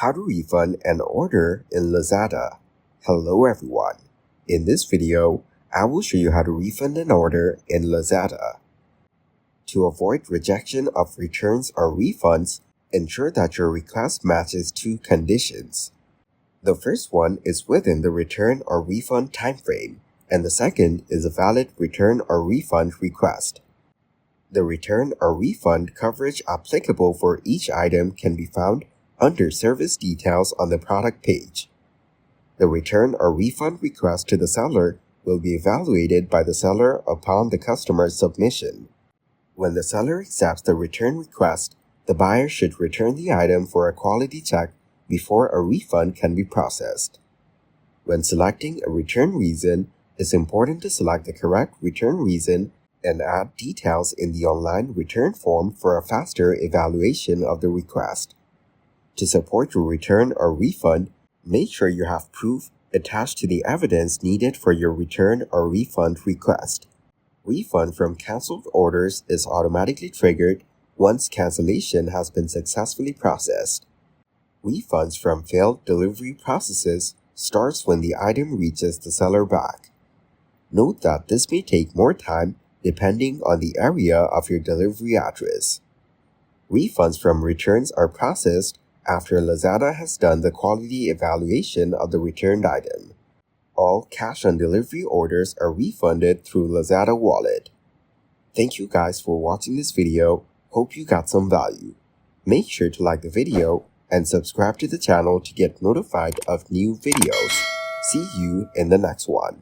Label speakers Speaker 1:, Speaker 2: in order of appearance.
Speaker 1: How to refund an order in Lazada. Hello everyone. In this video, I will show you how to refund an order in Lazada. To avoid rejection of returns or refunds, ensure that your request matches two conditions. The first one is within the return or refund timeframe, and the second is a valid return or refund request. The return or refund coverage applicable for each item can be found under Service Details on the product page. The return or refund request to the seller will be evaluated by the seller upon the customer's submission. When the seller accepts the return request, the buyer should return the item for a quality check before a refund can be processed. When selecting a return reason, it's important to select the correct return reason and add details in the online return form for a faster evaluation of the request. To support your return or refund, make sure you have proof attached to the evidence needed for your return or refund request. Refund from canceled orders is automatically triggered once cancellation has been successfully processed. Refunds from failed delivery processes starts when the item reaches the seller back. Note that this may take more time depending on the area of your delivery address. Refunds from returns are processed after Lazada has done the quality evaluation of the returned item. All cash-on-delivery orders are refunded through Lazada Wallet. Thank you guys for watching this video. Hope you got some value. Make sure to like the video and subscribe to the channel to get notified of new videos. See you in the next one.